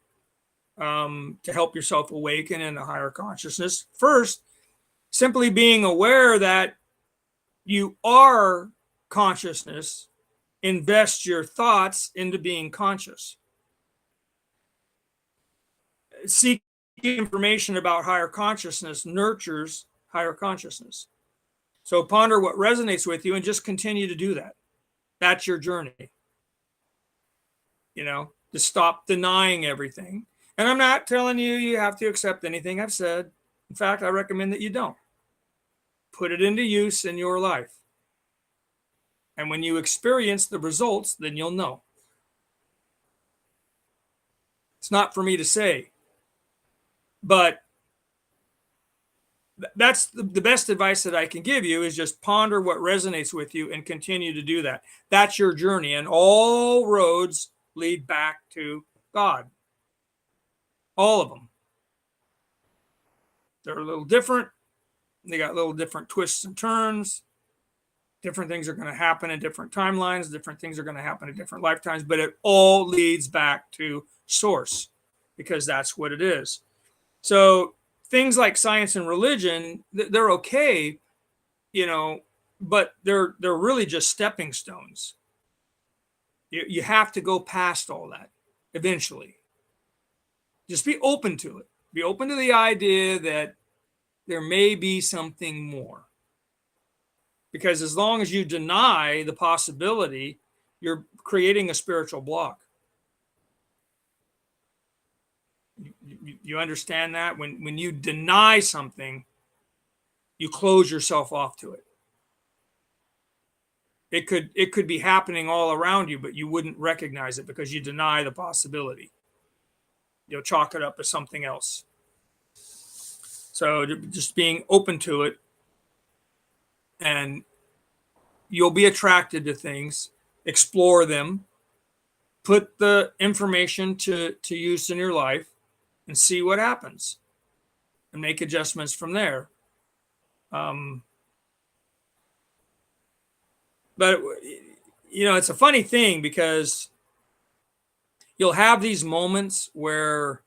to help yourself awaken in a higher consciousness. First, simply being aware that you are consciousness, invest your thoughts into being conscious. Seeking information about higher consciousness nurtures higher consciousness. So ponder what resonates with you and just continue to do that. That's your journey. To stop denying everything. And I'm not telling you you have to accept anything I've said. In fact, I recommend that you don't. Put it into use in your life. And when you experience the results, then you'll know. It's not for me to say, but that's the best advice that I can give you, is just ponder what resonates with you and continue to do that. That's your journey, and all roads lead back to God. All of them. They're a little different. They got little different twists and turns. Different things are going to happen in different timelines. Different things are going to happen in different lifetimes, but it all leads back to source, because that's what it is. So things like science and religion, they're okay, but they're really just stepping stones. You have to go past all that eventually. Just be open to it. Be open to the idea that there may be something more. Because as long as you deny the possibility, you're creating a spiritual block. You understand that? When you deny something, you close yourself off to it. It could be happening all around you, but you wouldn't recognize it because you deny the possibility. You'll chalk it up as something else. So just being open to it, and you'll be attracted to things. Explore them. Put the information to use in your life and see what happens, and make adjustments from there. But it's a funny thing, because you'll have these moments where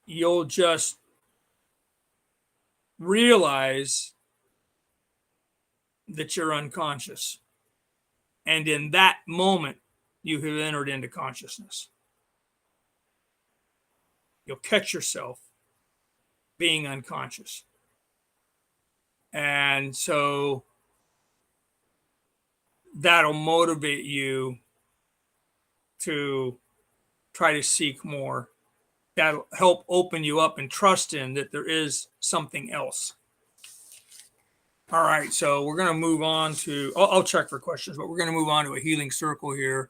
you'll just realize that you're unconscious. And in that moment, you have entered into consciousness. You'll catch yourself being unconscious. And so that'll motivate you to try to seek more. That'll help open you up and trust in that there is something else. All right, so we're going to move on to, I'll check for questions, but we're going to move on to a healing circle here.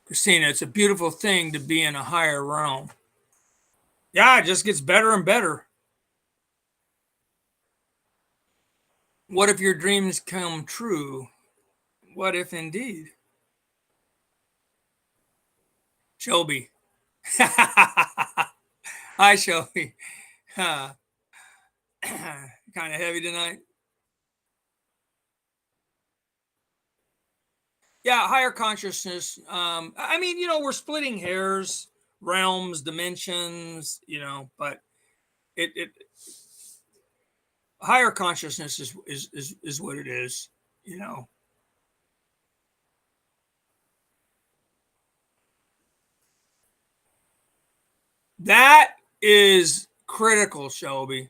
Christina, it's a beautiful thing to be in a higher realm. Yeah, it just gets better and better. What if your dreams come true? What if indeed? Shelby. Hi, Shelby. Kind of heavy tonight. Yeah, higher consciousness. We're splitting hairs, realms, dimensions, but it higher consciousness is what it is, That is critical, Shelby.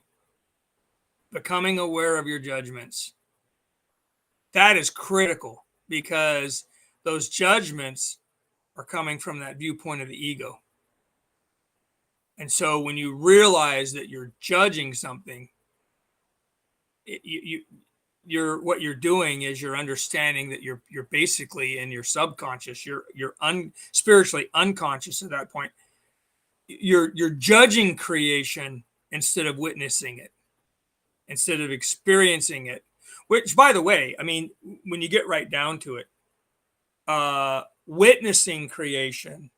Becoming aware of your judgments. That is critical, because those judgments are coming from that viewpoint of the ego. And so when you realize that you're judging something, what you're doing is you're understanding that you're basically in your subconscious. You're spiritually unconscious at that point. You're judging creation instead of witnessing it, instead of experiencing it. Which, by the way, I mean, when you get right down to it, witnessing creation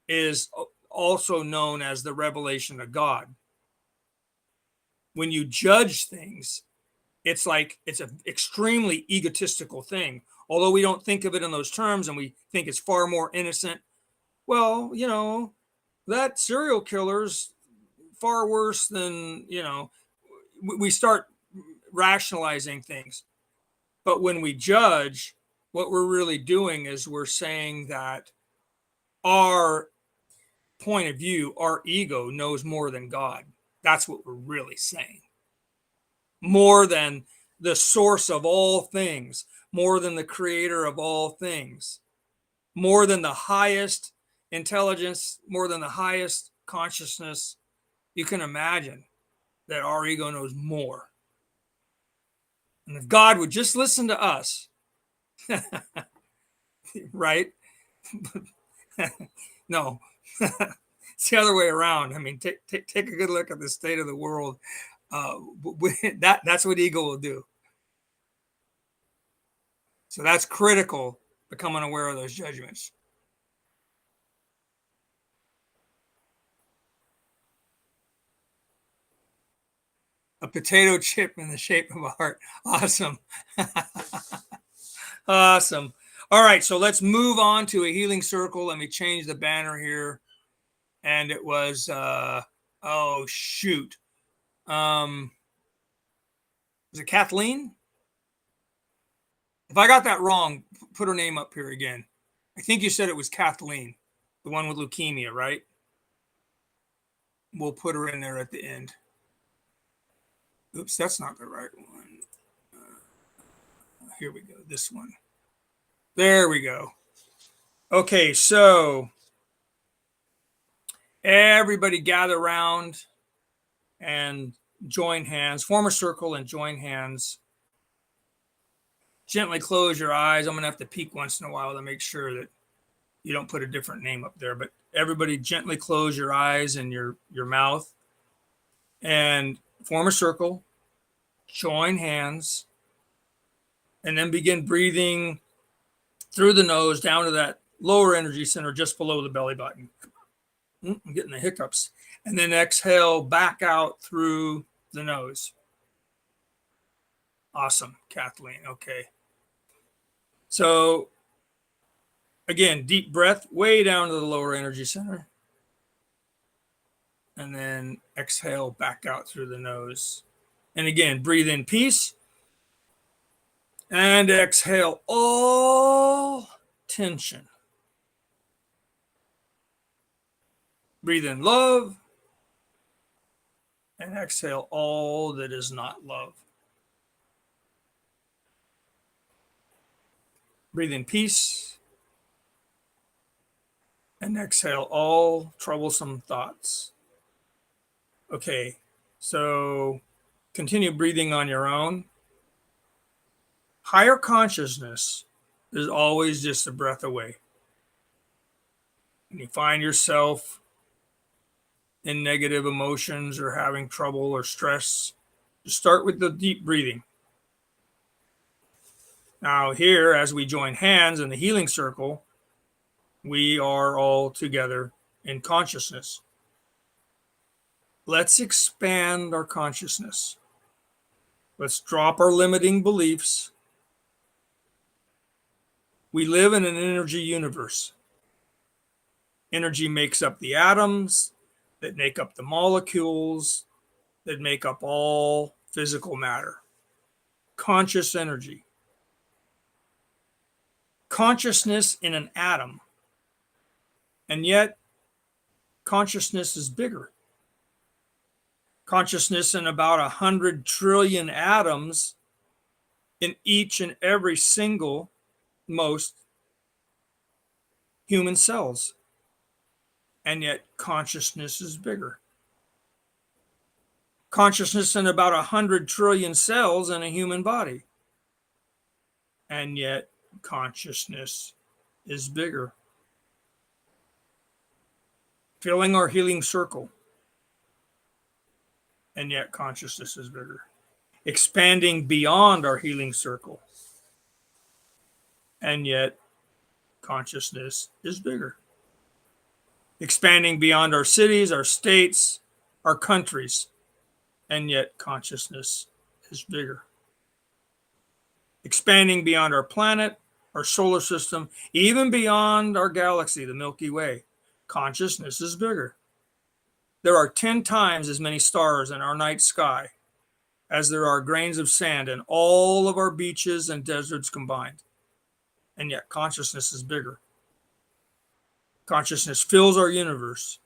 is also known as the revelation of God. When you judge things, it's like it's an extremely egotistical thing. Although we don't think of it in those terms and we think it's far more innocent. Well, that serial killer's far worse than, we start rationalizing things. But when we judge, what we're really doing is we're saying that our point of view, our ego knows more than God. That's what we're really saying. More than the source of all things, more than the creator of all things, more than the highest intelligence, more than the highest consciousness. You can imagine that our ego knows more. And if God would just listen to us, right? No, it's the other way around. I mean, take a good look at the state of the world. That's what ego will do. So that's critical, becoming aware of those judgments. A potato chip in the shape of a heart. Awesome. Awesome. All right, so let's move on to a healing circle. Let me change the banner here. And it was, oh, shoot. Was it Kathleen? If I got that wrong, put her name up here again. I think you said it was Kathleen, the one with leukemia, right? We'll put her in there at the end. Oops, that's not the right one. Here we go. This one. There we go. Okay, so everybody gather around and join hands. Form a circle and join hands. Gently close your eyes. I'm going to have to peek once in a while to make sure that you don't put a different name up there. But everybody gently close your eyes and your mouth and form a circle. Join hands. And then begin breathing through the nose down to that lower energy center just below the belly button. I'm getting the hiccups. And then exhale back out through the nose. Awesome, Kathleen. Okay. So again, deep breath way down to the lower energy center. And then exhale back out through the nose. And again, breathe in peace. And exhale all tension. Breathe in love. And exhale all that is not love. Breathe in peace. And exhale all troublesome thoughts. Okay, so continue breathing on your own. Higher consciousness is always just a breath away. When you find yourself in negative emotions or having trouble or stress, just start with the deep breathing. Now here, as we join hands in the healing circle, we are all together in consciousness. Let's expand our consciousness. Let's drop our limiting beliefs. We live in an energy universe. Energy makes up the atoms that make up the molecules that make up all physical matter. Conscious energy. Consciousness in an atom. And yet, consciousness is bigger. Consciousness in about 100 trillion atoms in each and every single most human cells. And yet consciousness is bigger. Consciousness in about 100 trillion cells in a human body. and yet consciousness is bigger. Filling our healing circle, and yet consciousness is bigger. Expanding beyond our healing circle, and yet consciousness is bigger. Expanding beyond our cities, our states, our countries, and yet consciousness is bigger. Expanding beyond our planet, our solar system, even beyond our galaxy, the Milky Way, consciousness is bigger. There are 10 times as many stars in our night sky as there are grains of sand in all of our beaches and deserts combined. And yet consciousness is bigger. Consciousness fills our universe,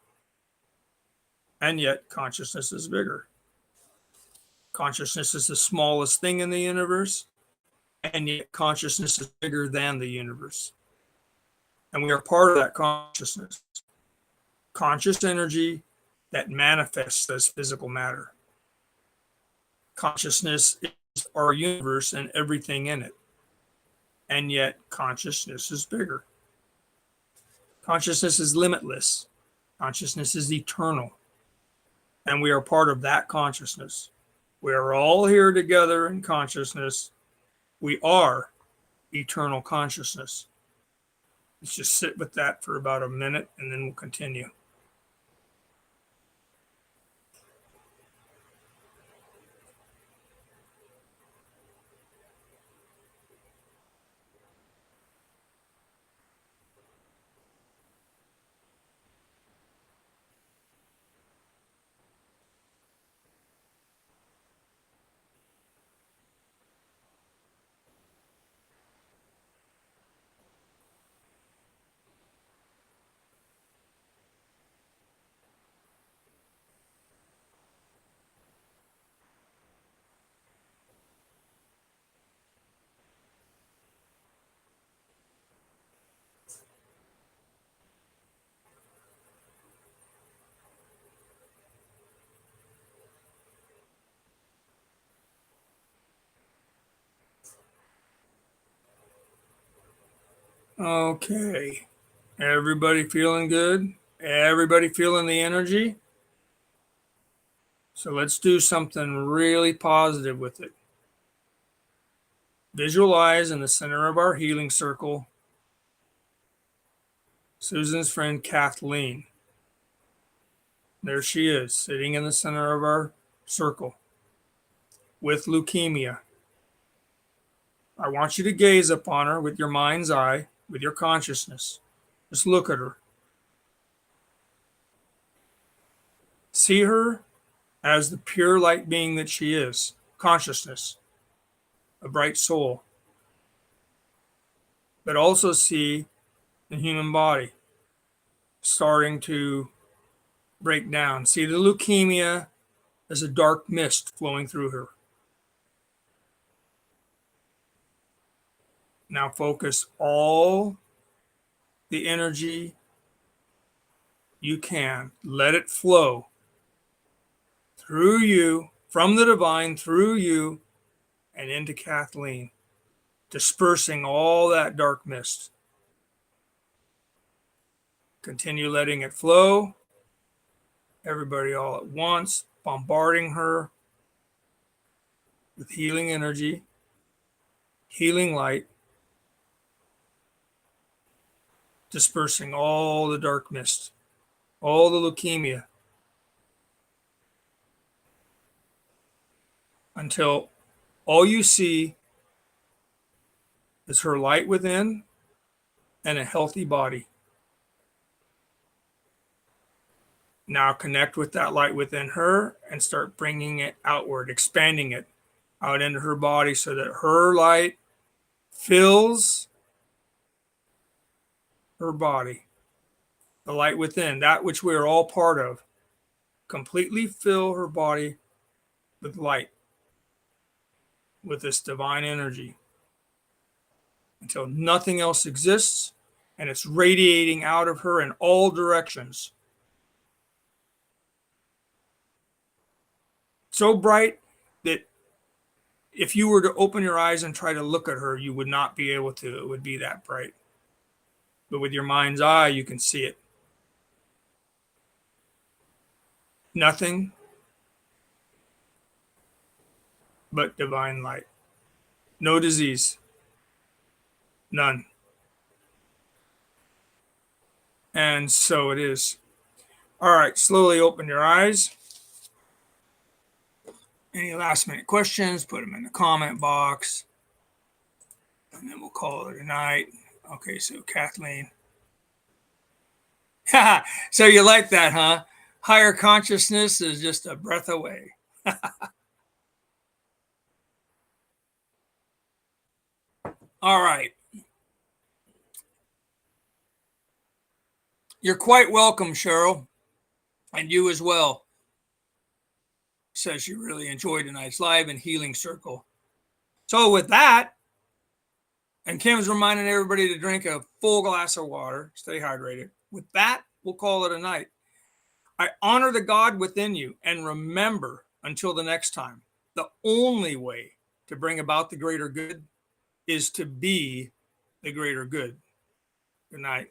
and yet consciousness is bigger. Consciousness is the smallest thing in the universe, and yet consciousness is bigger than the universe. And we are part of that consciousness. Conscious energy that manifests as physical matter. Consciousness is our universe and everything in it. And yet consciousness is bigger. Consciousness is limitless. Consciousness is eternal. And we are part of that consciousness. We are all here together in consciousness. We are eternal consciousness. Let's just sit with that for about a minute and then we'll continue. Okay. Everybody feeling good? Everybody feeling the energy? So let's do something really positive with it. Visualize in the center of our healing circle Susan's friend Kathleen. There she is, sitting in the center of our circle with leukemia. I want you to gaze upon her with your mind's eye, with your consciousness. Just look at her. See her as the pure light being that she is, consciousness, a bright soul. But also see the human body starting to break down. See the leukemia as a dark mist flowing through her. Now focus all the energy you can. Let it flow through you, from the divine, through you, and into Kathleen, dispersing all that dark mist. Continue letting it flow. Everybody all at once, bombarding her with healing energy, healing light, dispersing all the dark mist, all the leukemia, until all you see is her light within and a healthy body. Now connect with that light within her and start bringing it outward, expanding it out into her body so that her light fills her body. The light within, that which we are all part of, completely fill her body with light, with this divine energy, until nothing else exists and it's radiating out of her in all directions. So bright that if you were to open your eyes and try to look at her, you would not be able to. It would be that bright. But with your mind's eye, you can see it. Nothing but divine light. No disease. None. And so it is. All right, slowly open your eyes. Any last minute questions, put them in the comment box. And then we'll call it a night. Okay, so Kathleen. So you like that, huh? Higher consciousness is just a breath away. All right. You're quite welcome, Cheryl. And you as well. Says you really enjoyed tonight's live and healing circle. So with that, and Kim's reminding everybody to drink a full glass of water, stay hydrated. With that, we'll call it a night. I honor the God within you, and remember, until the next time, the only way to bring about the greater good is to be the greater good. Good night.